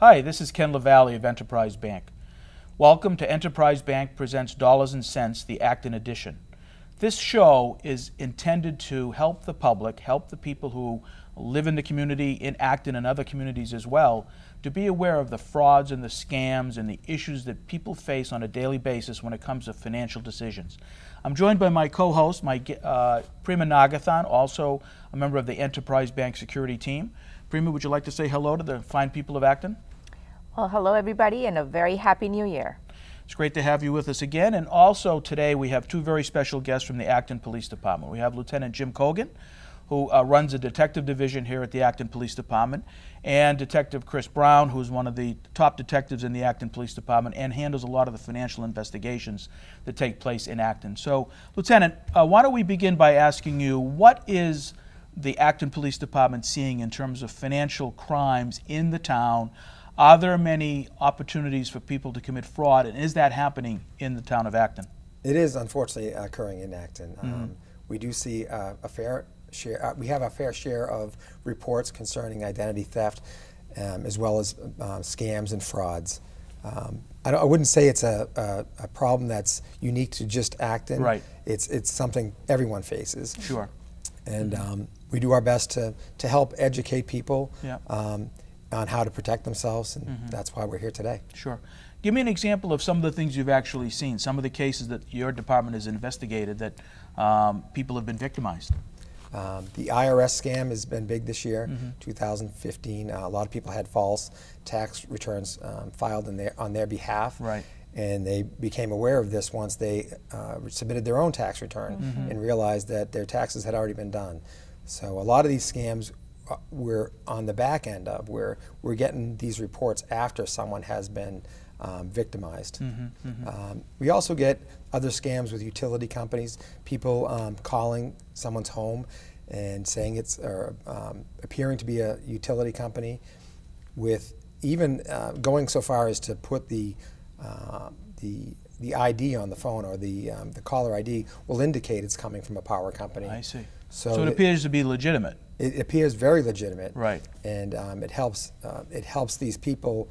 Hi, this is Ken LaValle of Enterprise Bank. Welcome to Enterprise Bank Presents Dollars and Cents, the Acton edition. This show is intended to help the public, help the people who live in the community, in Acton and other communities as well, to be aware of the frauds and the scams and the issues that people face on a daily basis when it comes to financial decisions. I'm joined by my co-host, Prima Nagathan, also a member of the Enterprise Bank security team. Prima, would you like to say hello to the fine people of Acton? Well, hello everybody, and a very happy new year. It's great to have you with us again. And also today we have two very special guests from the Acton Police Department. We have Lieutenant Jim Cogan, who runs a detective division here at the Acton Police Department, and Detective Chris Brown, who's one of the top detectives in the Acton Police Department and handles a lot of the financial investigations that take place in Acton. So, Lieutenant, why don't we begin by asking you, what is the Acton Police Department seeing in terms of financial crimes in the town? Are there many opportunities for people to commit fraud, and is that happening in the town of Acton? It is unfortunately occurring in Acton. We do see a fair share. We have a fair share of reports concerning identity theft, as well as scams and frauds. I wouldn't say it's a problem that's unique to just Acton. Right. It's something everyone faces. Sure. And we do our best to help educate people. Yeah. On how to protect themselves, and that's why we're here today. Sure. Give me an example of some of the things you've actually seen, some of the cases that your department has investigated that people have been victimized. The IRS scam has been big this year, 2015. A lot of people had false tax returns filed on their behalf. Right. And they became aware of this once they submitted their own tax return and realized that their taxes had already been done. So a lot of these scams we're on the back end of, where we're getting these reports after someone has been victimized. We also get other scams with utility companies, people calling someone's home and saying it's appearing to be a utility company, with even going so far as to put the ID on the phone, or the caller ID will indicate it's coming from a power company. I see. So it appears to be legitimate. It appears very legitimate, right? And it helps these people,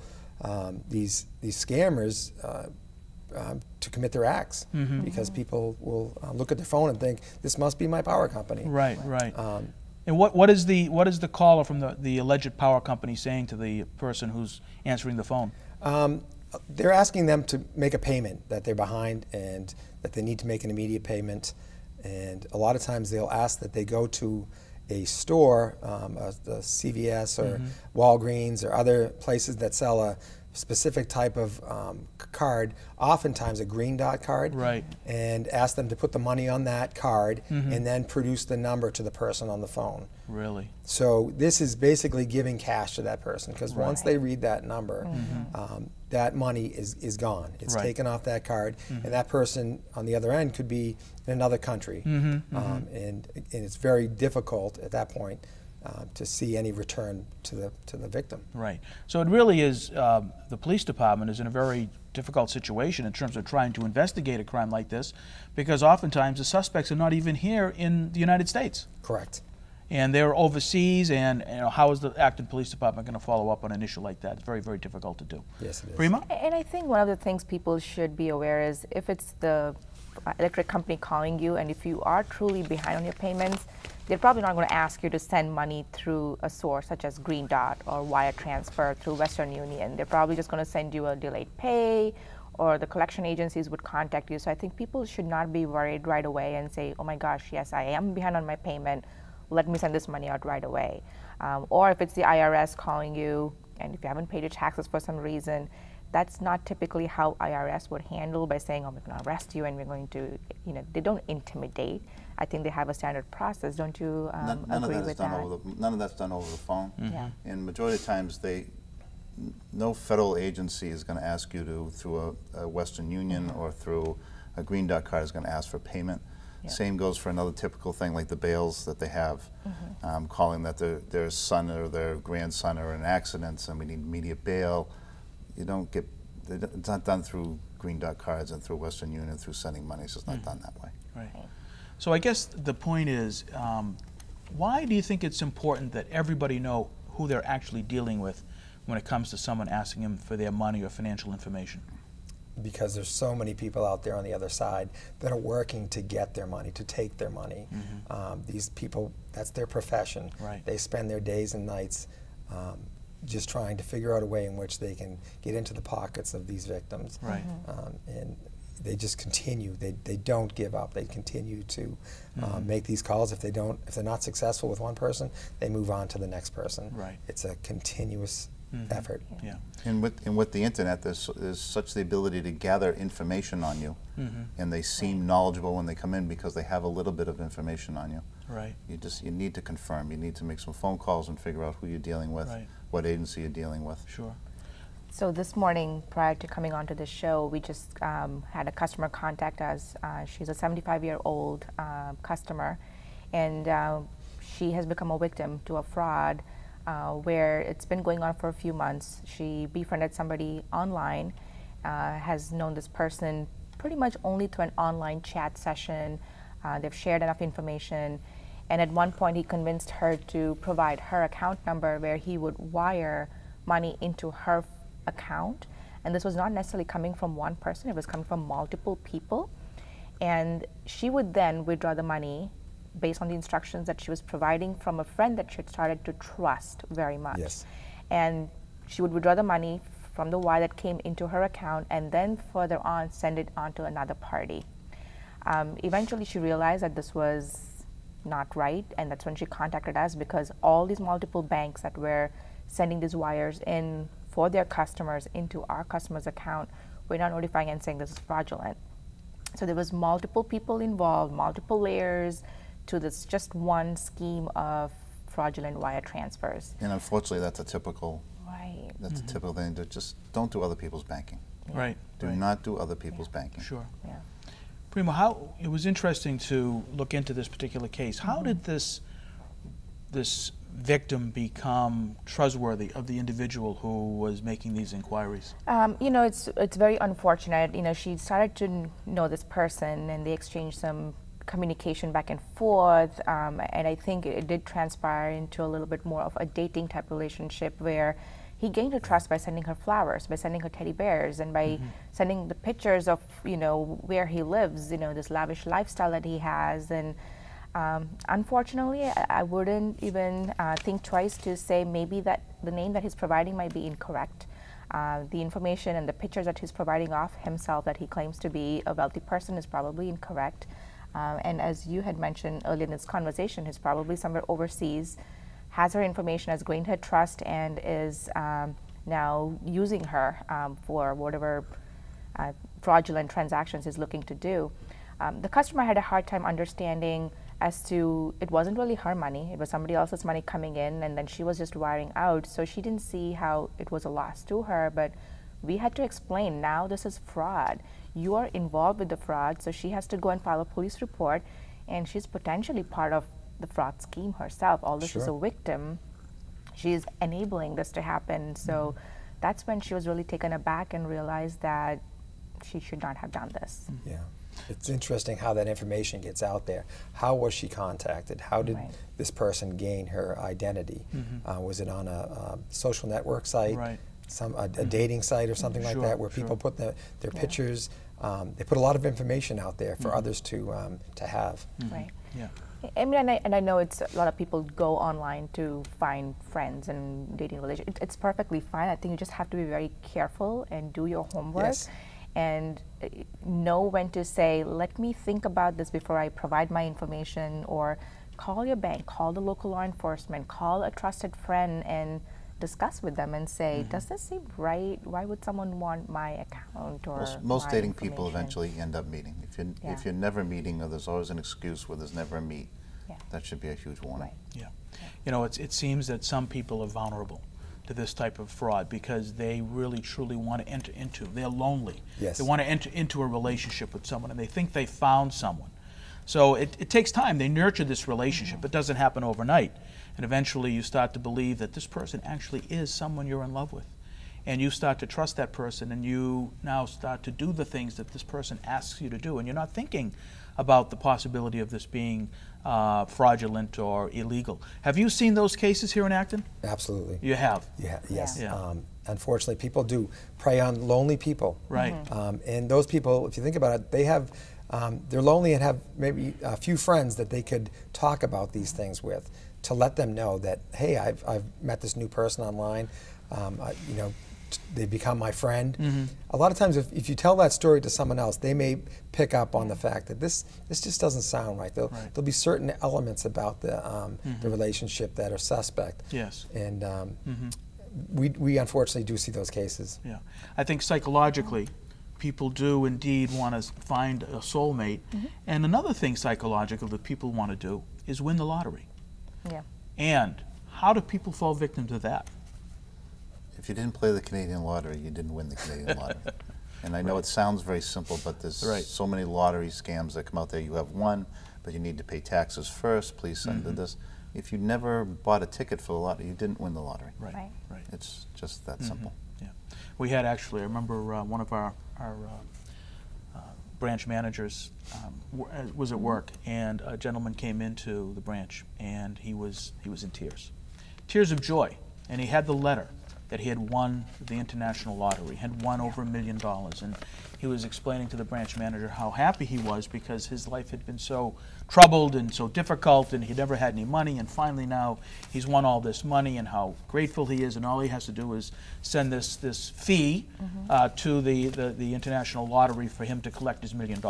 these scammers, to commit their acts, because people will look at their phone and think, this must be my power company. Right, right. And what is the caller from the alleged power company saying to the person who's answering the phone? They're asking them to make a payment, that they're behind and that they need to make an immediate payment. And a lot of times they'll ask that they go to a store, the CVS or Walgreens or other places that sell a specific type of card, oftentimes a green dot card, right, and ask them to put the money on that card and then produce the number to the person on the phone. Really? So this is basically giving cash to that person, because once they read that number, that money is gone. It's taken off that card, and that person on the other end could be in another country, and it's very difficult at that point to see any return to the victim. Right. So it really is, the police department is in a very difficult situation in terms of trying to investigate a crime like this, because oftentimes the suspects are not even here in the United States. Correct. And they're overseas, and how is the Acton Police Department going to follow up on an issue like that? It's very, very difficult to do. Yes, it is. Prima? And I think one of the things people should be aware is, if it's the electric company calling you, and if you are truly behind on your payments, they're probably not going to ask you to send money through a source such as Green Dot or wire transfer through Western Union. They're probably just going to send you a delayed pay, or the collection agencies would contact you. So I think people should not be worried right away and say, oh my gosh, yes, I am behind on my payment, let me send this money out right away. Or if it's the IRS calling you, and if you haven't paid your taxes for some reason, that's not typically how IRS would handle, by saying, oh, we're going to arrest you and we're going to, they don't intimidate. I think they have a standard process. Don't you agree with that? None of that's done over the phone. Yeah. And majority of times, no federal agency is going to ask you to, through a Western Union or through a Green Dot card, is going to ask for payment. Yep. Same goes for another typical thing like the bails that they have, calling that their son or their grandson are in accidents and we need immediate bail. You don't get, it's not done through Green Dot cards and through Western Union, through sending money. It's just not done that way. Right. So I guess the point is, why do you think it's important that everybody know who they're actually dealing with when it comes to someone asking them for their money or financial information? Because there's so many people out there on the other side that are working to get their money, to take their money. These people, that's their profession. Right. They spend their days and nights just trying to figure out a way in which they can get into the pockets of these victims. Right. And they just continue. They don't give up. They continue to make these calls. If they're not successful with one person, they move on to the next person. Right. It's a continuous effort. Yeah. And with the internet, there's such the ability to gather information on you, and they seem knowledgeable when they come in because they have a little bit of information on you. Right. You need to confirm. You need to make some phone calls and figure out who you're dealing with, what agency you're dealing with. Sure. So this morning, prior to coming onto the show, we just had a customer contact us. She's a 75-year-old customer, and she has become a victim to a fraud where it's been going on for a few months. She befriended somebody online, has known this person pretty much only through an online chat session. They've shared enough information, and at one point he convinced her to provide her account number where he would wire money into her account. And this was not necessarily coming from one person, it was coming from multiple people. And she would then withdraw the money based on the instructions that she was providing from a friend that she had started to trust very much. Yes. And she would withdraw the money from the wire that came into her account and then further on send it on to another party. Eventually she realized that this was not right, and that's when she contacted us, because all these multiple banks that were sending these wires in for their customers into our customer's account were now notifying and saying this is fraudulent. So there was multiple people involved, multiple layers to this just one scheme of fraudulent wire transfers. And unfortunately, that's a typical. Right. That's a typical thing. To just don't do other people's banking. Right. Do not do other people's banking. Sure. Yeah. Primo, it was interesting to look into this particular case. How did this victim become trustworthy of the individual who was making these inquiries? You know, it's very unfortunate. You know, she started to know this person, and they exchanged some communication back and forth, and I think it did transpire into a little bit more of a dating type relationship where he gained her trust by sending her flowers, by sending her teddy bears, and by sending the pictures of, you know, where he lives, you know, this lavish lifestyle that he has. And unfortunately, I wouldn't even think twice to say maybe that the name that he's providing might be incorrect. The information and the pictures that he's providing of himself that he claims to be a wealthy person is probably incorrect. And as you had mentioned earlier in this conversation, he's probably somewhere overseas, has her information, has gained her trust, and is now using her for whatever fraudulent transactions he's looking to do. The customer had a hard time understanding as to it wasn't really her money, it was somebody else's money coming in, and then she was just wiring out, so she didn't see how it was a loss to her. But we had to explain, now this is fraud. You are involved with the fraud, so she has to go and file a police report, and she's potentially part of the fraud scheme herself. Although she's a victim, she's enabling this to happen. So that's when she was really taken aback and realized that she should not have done this. Yeah. It's interesting how that information gets out there. How was she contacted? How did this person gain her identity? Was it on a social network site, a dating site or something like that, where people put their pictures? They put a lot of information out there for others to have. Right. Yeah. I mean, and I know it's a lot of people go online to find friends and dating relationships. It's perfectly fine. I think you just have to be very careful and do your homework. And know when to say, let me think about this before I provide my information, or call your bank, call the local law enforcement, call a trusted friend and discuss with them and say, does this seem right? Why would someone want my account or most my dating people information? eventually end up meeting. If you're never meeting, or there's always an excuse where there's never a meet, that should be a huge warning. Yeah. You know, it seems that some people are vulnerable to this type of fraud because they really truly want to enter into, they're lonely. They want to enter into a relationship with someone, and they think they found someone. So it takes time. They nurture this relationship. It doesn't happen overnight. And eventually you start to believe that this person actually is someone you're in love with. and you start to trust that person, and you now start to do the things that this person asks you to do, and you're not thinking about the possibility of this being fraudulent or illegal. Have you seen those cases here in Acton? Absolutely. You have? Yeah, yes. Yeah. Unfortunately, people do prey on lonely people. Right. And those people, if you think about it, they have, they're lonely and have maybe a few friends that they could talk about these things with, to let them know that, hey, I've met this new person online, you know, they become my friend. A lot of times, if you tell that story to someone else, they may pick up on the fact that this just doesn't sound right. There'll be certain elements about the relationship that are suspect. Yes. And we unfortunately do see those cases. Yeah. I think psychologically, people do indeed want to find a soulmate. And another thing psychological that people want to do is win the lottery. Yeah. And how do people fall victim to that? If you didn't play the Canadian lottery, you didn't win the Canadian lottery. And I know it sounds very simple, but there's so many lottery scams that come out there. You have won, but you need to pay taxes first. Please send this. If you never bought a ticket for the lottery, you didn't win the lottery. Right. It's just that simple. Yeah. We had actually, I remember one of our branch managers was at work, and a gentleman came into the branch, and he was in tears of joy, and he had the letter that he had won the international lottery, had won over $1 million, and he was explaining to the branch manager how happy he was because his life had been so troubled and so difficult, and he never had any money, and finally now he's won all this money, and how grateful he is, and all he has to do is send this fee to the international lottery for him to collect his $1 million.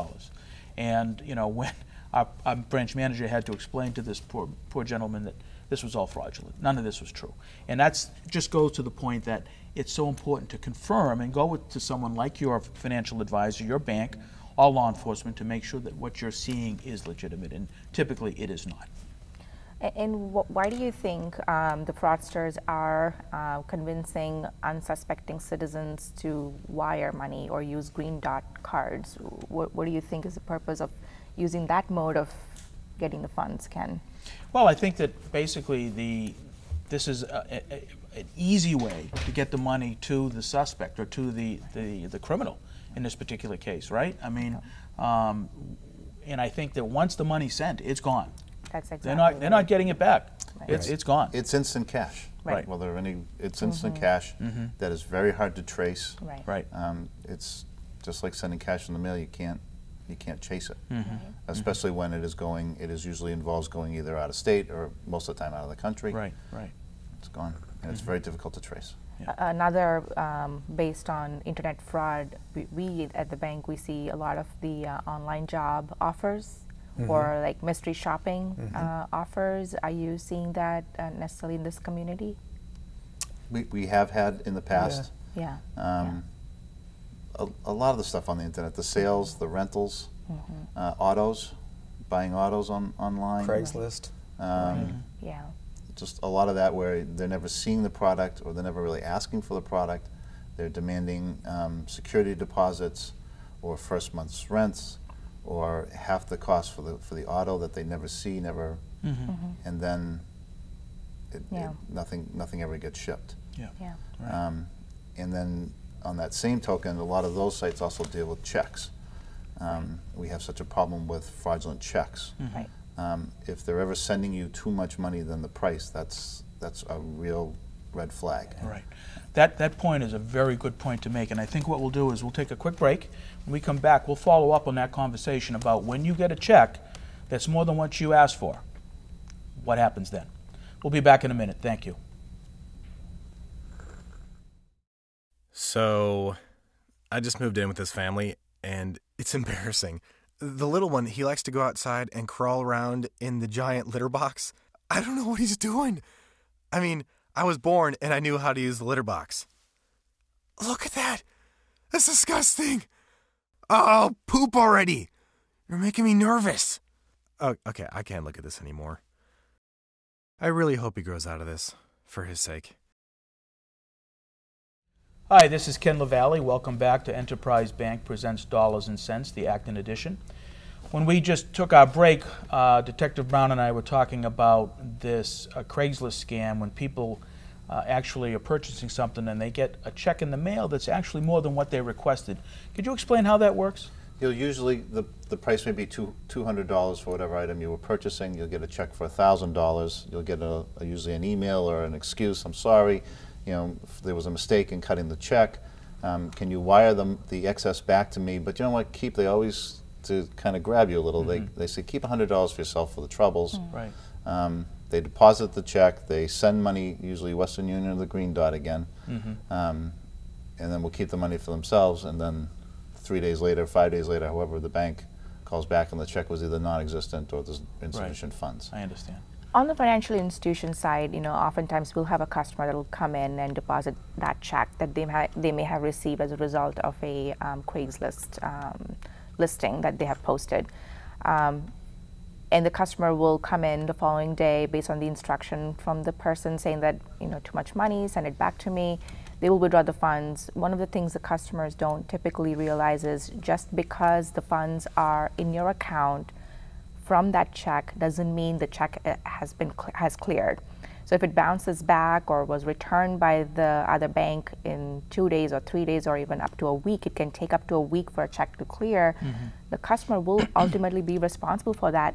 And you know, when our branch manager had to explain to this poor gentleman that this was all fraudulent. None of this was true. And that just goes to the point that it's so important to confirm and go to someone like your financial advisor, your bank, or law enforcement to make sure that what you're seeing is legitimate, and typically it is not. And why do you think the fraudsters are convincing unsuspecting citizens to wire money or use green dot cards? What do you think is the purpose of using that mode of getting the funds, Ken? Well, I think that basically this is an easy way to get the money to the suspect or to the criminal in this particular case, right? I mean, and I think that once the money's sent, it's gone. That's exactly they're not getting it back. Right. It's gone. It's instant cash. Right. Well, it's instant cash that is very hard to trace. Right. It's just like sending cash in the mail. You can't chase it, especially when it is usually involves going either out of state or most of the time out of the country. Right. It's gone, and it's very difficult to trace. Yeah. Another, based on internet fraud, we at the bank, we see a lot of the online job offers or like mystery shopping offers. Are you seeing that necessarily in this community? We have had in the past. Yeah. A lot of the stuff on the internet, the sales, the rentals, autos, buying autos online. Craigslist. Yeah. Just a lot of that where they're never seeing the product or they're never really asking for the product. They're demanding security deposits or first month's rents or half the cost for the auto that they never see, and then nothing ever gets shipped. Yeah. And then on that same token, a lot of those sites also deal with checks. We have such a problem with fraudulent checks. Right. If they're ever sending you too much money than the price, that's a real red flag. Right. That point is a very good point to make, and I think what we'll do is we'll take a quick break. When we come back, we'll follow up on that conversation about when you get a check that's more than what you asked for. What happens then? We'll be back in a minute. Thank you. So, I just moved in with this family, and it's embarrassing. The little one, he likes to go outside and crawl around in the giant litter box. I don't know what he's doing. I mean, I was born and I knew how to use the litter box. Look at that. That's disgusting. Oh, poop already. You're making me nervous. Oh, okay, I can't look at this anymore. I really hope he grows out of this, for his sake. Hi, this is Ken LaValle. Welcome back to Enterprise Bank Presents Dollars and Cents, the Acton edition. When we just took our break, Detective Brown and I were talking about this Craigslist scam when people actually are purchasing something and they get a check in the mail that's actually more than what they requested. Could you explain how that works? You'll usually, the price may be $200 for whatever item you were purchasing. You'll get a check for $1,000. You'll get usually an email or an excuse. I'm sorry, if there was a mistake in cutting the check. Can you wire the excess back to me? But you know what? They always, to kind of grab you a little, they say keep $100 for yourself for the troubles. Right. They deposit the check. They send money, usually Western Union or the Green Dot again, and then we'll keep the money for themselves. And then 3 days later, 5 days later, however, the bank calls back and the check was either non-existent or there's insufficient funds. I understand. On the financial institution side, oftentimes we'll have a customer that will come in and deposit that check that they may have received as a result of a Craigslist listing that they have posted. And the customer will come in the following day based on the instruction from the person saying that, too much money, send it back to me. They will withdraw the funds. One of the things the customers don't typically realize is just because the funds are in your account from that check doesn't mean the check has cleared. So if it bounces back or was returned by the other bank in 2 days or 3 days or even up to a week, it can take up to a week for a check to clear. The customer will ultimately be responsible for that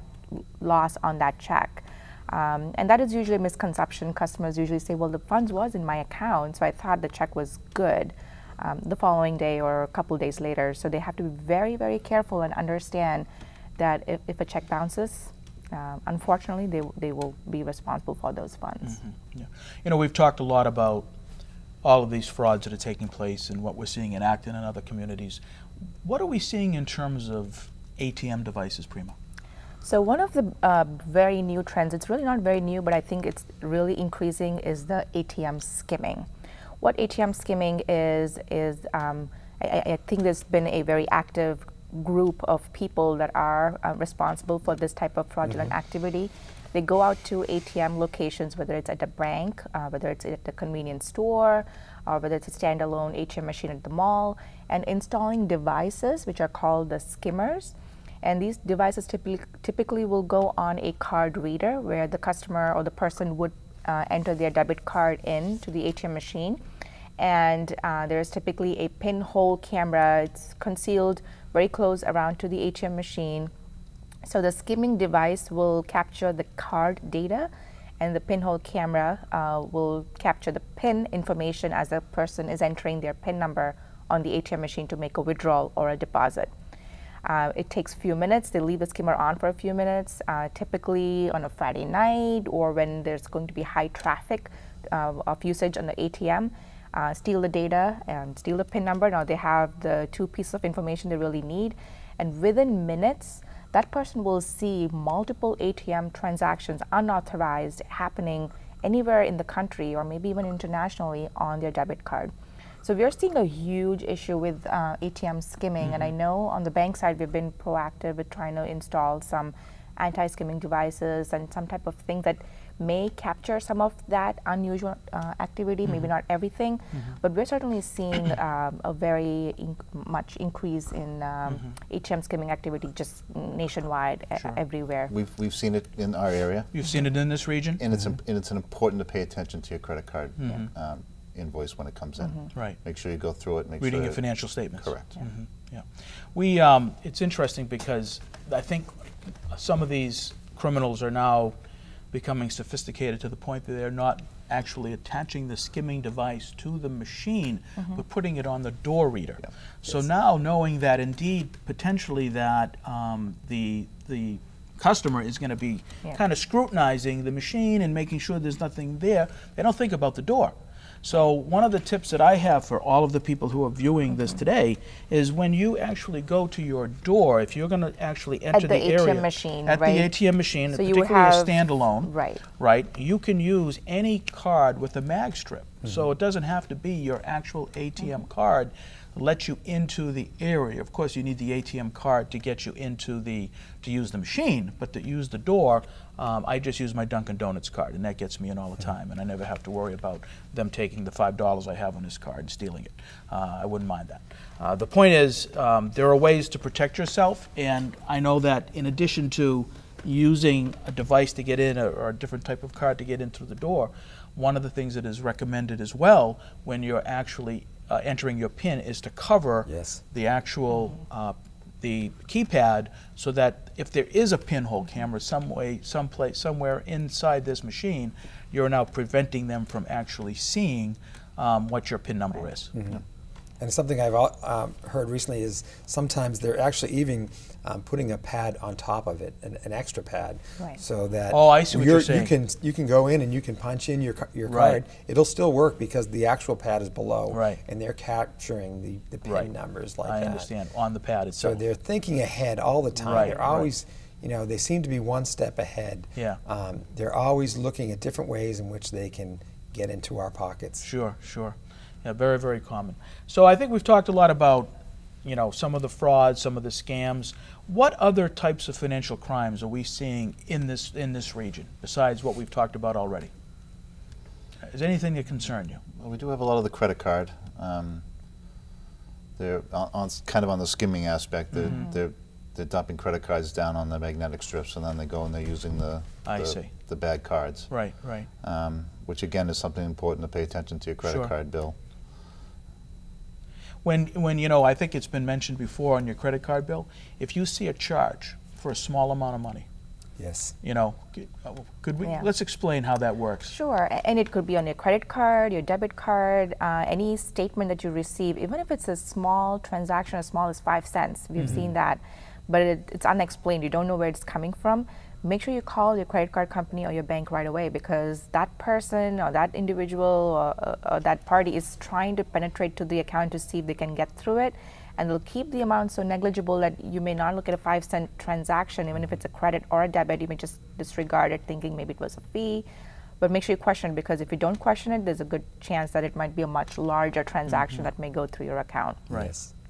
loss on that check. And that is usually a misconception. Customers usually say, well, the funds was in my account, so I thought the check was good the following day or a couple days later. So they have to be very, very careful and understand that if a check bounces, unfortunately, they will be responsible for those funds. Yeah. We've talked a lot about all of these frauds that are taking place and what we're seeing in Acton and other communities. What are we seeing in terms of ATM devices, Prima? So one of the very new trends, it's really not very new, but I think it's really increasing, is the ATM skimming. What ATM skimming is I think there's been a very active group of people that are responsible for this type of fraudulent activity. They go out to ATM locations, whether it's at a bank, whether it's at the convenience store, or whether it's a standalone ATM machine at the mall, and installing devices which are called the skimmers. And these devices typically will go on a card reader where the customer or the person would enter their debit card into the ATM machine. And there's typically a pinhole camera. It's concealed very close around to the ATM machine. So the skimming device will capture the card data, and the pinhole camera will capture the PIN information as the person is entering their PIN number on the ATM machine to make a withdrawal or a deposit. It takes a few minutes. They leave the skimmer on for a few minutes, typically on a Friday night or when there's going to be high traffic of usage on the ATM. Steal the data and steal the PIN number. Now they have the two pieces of information they really need, and within minutes that person will see multiple ATM transactions unauthorized happening anywhere in the country or maybe even internationally on their debit card. So we're seeing a huge issue with ATM skimming, and I know on the bank side we've been proactive with trying to install some anti-skimming devices and some type of thing that may capture some of that unusual activity, maybe not everything, but we're certainly seeing a very much increase in ATM skimming activity just nationwide, everywhere. We've seen it in our area. You've seen it in this region? And it's important to pay attention to your credit card invoice when it comes in. Right. Make sure you go through it. Reading your financial statements. Correct. Yeah. We it's interesting because I think some of these criminals are now becoming sophisticated to the point that they're not actually attaching the skimming device to the machine, but putting it on the door reader. Yeah. So now, knowing that indeed potentially that the customer is going to be kind of scrutinizing the machine and making sure there's nothing there, they don't think about the door. So one of the tips that I have for all of the people who are viewing this today is when you actually go to your door, if you're going to actually enter the area ATM machine, at the ATM machine, so particularly a standalone, right, you can use any card with a mag strip. So it doesn't have to be your actual ATM card that lets you into the area. Of course, you need the ATM card to get you into to use the machine, but to use the door, I just use my Dunkin' Donuts card, and that gets me in all the time, and I never have to worry about them taking the $5 I have on this card and stealing it. I wouldn't mind that. The point is, there are ways to protect yourself, and I know that in addition to using a device to get in or a different type of card to get in through the door, one of the things that is recommended as well when you're actually entering your PIN is to cover the actual the keypad, so that if there is a pinhole camera somewhere inside this machine, you're now preventing them from actually seeing what your PIN number is. And something I've heard recently is sometimes they're actually even putting a pad on top of it, an extra pad, so that I see what you're saying. You can go in and you can punch in your card. It'll still work because the actual pad is below, and they're capturing the PIN numbers like that. I understand, on the pad itself. So they're thinking ahead all the time. They're always, you know, they seem to be one step ahead. They're always looking at different ways in which they can get into our pockets. Sure. Yeah, very, very common. So I think we've talked a lot about, you know, some of the frauds, some of the scams. What other types of financial crimes are we seeing in this region besides what we've talked about already? Is there anything that concern you? Well, we do have a lot of the credit card. They're kind of on the skimming aspect. They're dumping credit cards down on the magnetic strips, and then they go and they're using the bad cards. Right. Which again is something important to pay attention to your credit card bill. When you know, I think it's been mentioned before on your credit card bill, if you see a charge for a small amount of money, you know, could we let's explain how that works? Sure, and it could be on your credit card, your debit card, any statement that you receive, even if it's a small transaction as small as 5 cents. We've seen that, but it's unexplained. You don't know where it's coming from. Make sure you call your credit card company or your bank right away, because that person or that individual or that party is trying to penetrate to the account to see if they can get through it, and they'll keep the amount so negligible that you may not look at a 5-cent transaction. Even if it's a credit or a debit, you may just disregard it thinking maybe it was a fee. But make sure you question it, because if you don't question it, there's a good chance that it might be a much larger transaction that may go through your account.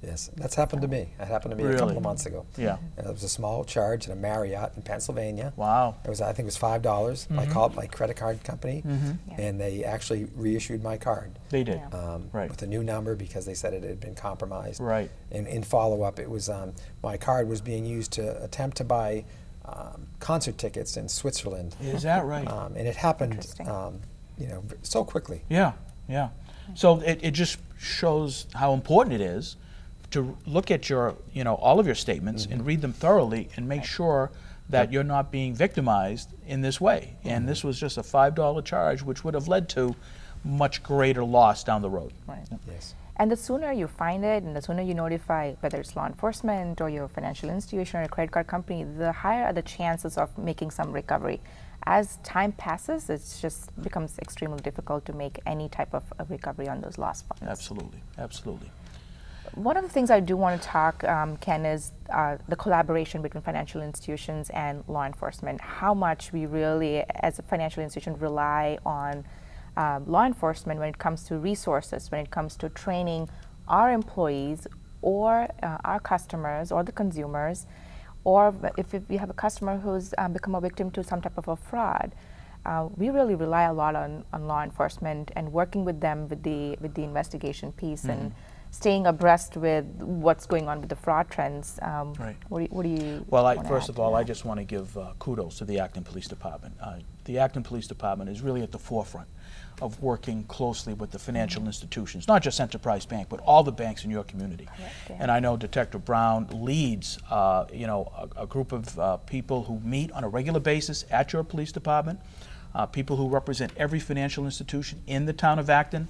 Yes, that's happened to me. It happened to me a couple of months ago. And it was a small charge in a Marriott in Pennsylvania. It was, I think it was $5. I called my credit card company, and they actually reissued my card. They did. With a new number, because they said it had been compromised. And in follow-up, it was my card was being used to attempt to buy concert tickets in Switzerland. Is that right? And it happened, you know, so quickly. So it just shows how important it is to look at your, you know, all of your statements and read them thoroughly and make sure that you're not being victimized in this way. And this was just a $5 charge, which would have led to much greater loss down the road. And the sooner you find it, and the sooner you notify, whether it's law enforcement or your financial institution or a credit card company, the higher are the chances of making some recovery. As time passes, it just becomes extremely difficult to make any type of recovery on those lost funds. Absolutely. One of the things I do want to talk, Ken, is the collaboration between financial institutions and law enforcement. How much we really, as a financial institution, rely on law enforcement when it comes to resources, when it comes to training our employees or our customers or the consumers, or if we have a customer who's become a victim to some type of a fraud. We really rely a lot on law enforcement and working with them with the investigation piece and staying abreast with what's going on with the fraud trends. What do you Well, first of all, I just want to give kudos to the Acton Police Department. The Acton Police Department is really at the forefront of working closely with the financial institutions, not just Enterprise Bank, but all the banks in your community. And I know Detective Brown leads, you know, a group of people who meet on a regular basis at your police department, people who represent every financial institution in the town of Acton.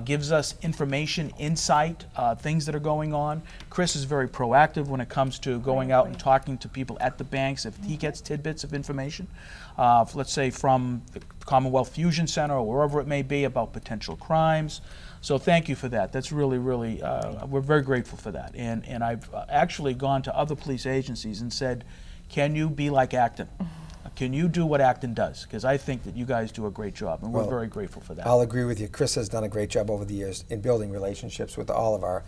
Gives us information, insight, things that are going on. Chris is very proactive when it comes to going out and talking to people at the banks if he gets tidbits of information, let's say from the Commonwealth Fusion Center or wherever it may be, about potential crimes. So thank you for that. That's really, we're very grateful for that. And I've actually gone to other police agencies and said, can you be like Acton? Can you do what Acton does? Because I think that you guys do a great job, and we're very grateful for that. I'll agree with you. Chris has done a great job over the years in building relationships with all of our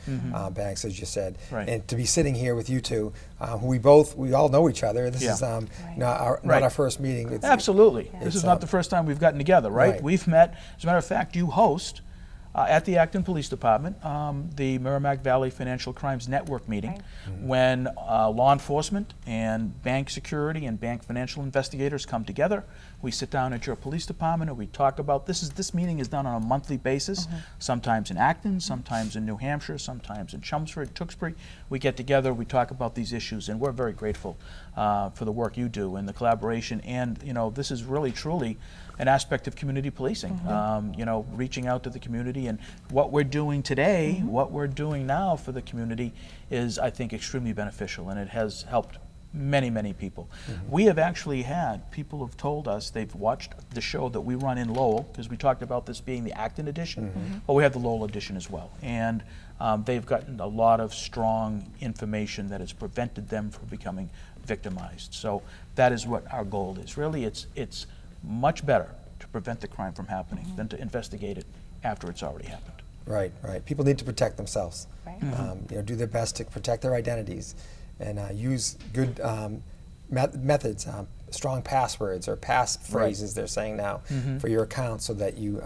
banks, as you said. And to be sitting here with you two, who we all know each other. This is not our first meeting. Absolutely. This is not the first time we've gotten together, right? We've met. As a matter of fact, you host at the Acton Police Department, the Merrimack Valley Financial Crimes Network meeting, when law enforcement and bank security and bank financial investigators come together. We sit down at your police department and we talk about this meeting is done on a monthly basis, sometimes in Acton, sometimes in New Hampshire, sometimes in Chelmsford, Tewksbury. We get together, we talk about these issues, and we're very grateful for the work you do and the collaboration. And this is really truly an aspect of community policing, reaching out to the community. And what we're doing today, what we're doing now for the community is, I think, extremely beneficial, and it has helped many, many people. We have actually had people have told us they've watched the show that we run in Lowell, because we talked about this being the Acton edition, but we have the Lowell edition as well. And they've gotten a lot of strong information that has prevented them from becoming victimized. So that is what our goal is. Really, it's much better to prevent the crime from happening than to investigate it after it's already happened. Right, right. People need to protect themselves. Right. Do their best to protect their identities, and use good methods, strong passwords or passphrases they're saying now for your account, so that you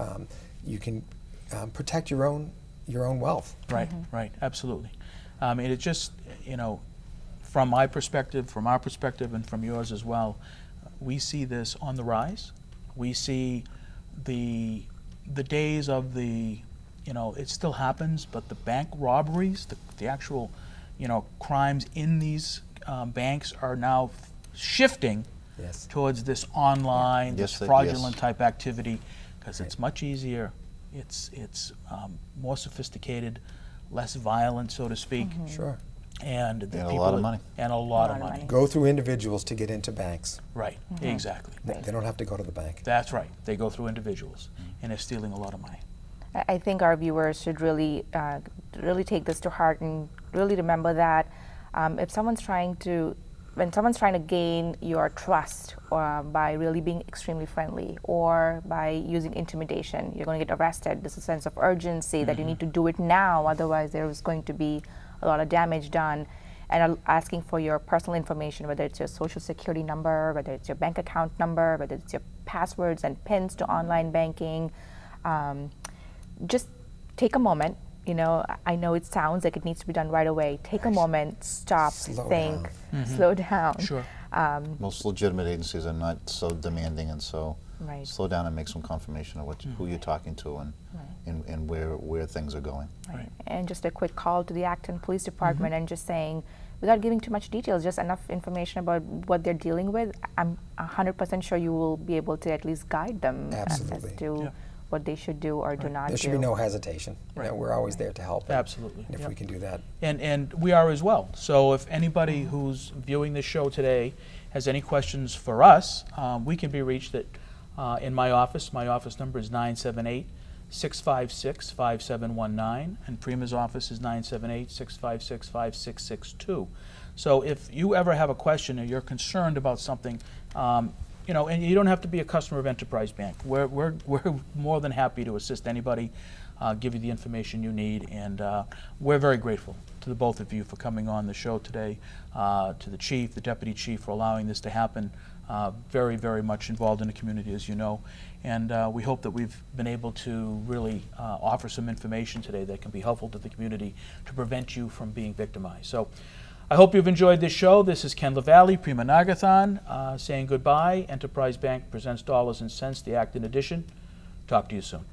can protect your own wealth. Right, right, absolutely. It just, from my perspective, from our perspective, and from yours as well, we see this on the rise. We see the days of it still happens, but the bank robberies, the actual, crimes in these banks are now shifting towards this online, this fraudulent type activity, because it's much easier, it's more sophisticated, less violent, so to speak. Sure. And a lot of money. And a lot of money. Go through individuals to get into banks. Right, exactly. They don't have to go to the bank. That's right. They go through individuals, and they're stealing a lot of money. I think our viewers should really take this to heart and really remember that if someone's trying to gain your trust by really being extremely friendly or by using intimidation, you're going to get arrested. There's a sense of urgency that you need to do it now, otherwise there's going to be a lot of damage done. And asking for your personal information, whether it's your social security number, whether it's your bank account number, whether it's your passwords and PINs to online banking. Just take a moment. I know it sounds like it needs to be done right away. Take a moment, stop, think, slow down. Sure. Most legitimate agencies are not so demanding, and so slow down and make some confirmation of who you're talking to and where things are going. Right. And just a quick call to the Acton Police Department and just saying, without giving too much details, just enough information about what they're dealing with. I'm 100% sure you will be able to at least guide them as to what they should do or do not do. There should be no hesitation. We're always there to help. Absolutely. And if we can do that. And we are as well. So if anybody who's viewing this show today has any questions for us, we can be reached at in my office. My office number is 978-656-5719, and Prima's office is 978-656-5662. So if you ever have a question or you're concerned about something, and you don't have to be a customer of Enterprise Bank. We're more than happy to assist anybody, give you the information you need, and we're very grateful to the both of you for coming on the show today, to the chief, the deputy chief, for allowing this to happen. Very, very much involved in the community, as you know, and we hope that we've been able to really offer some information today that can be helpful to the community to prevent you from being victimized. So I hope you've enjoyed this show. This is Ken LaValle, Prima Nagathon, saying goodbye. Enterprise Bank presents Dollars and Cents, the Acton edition. Talk to you soon.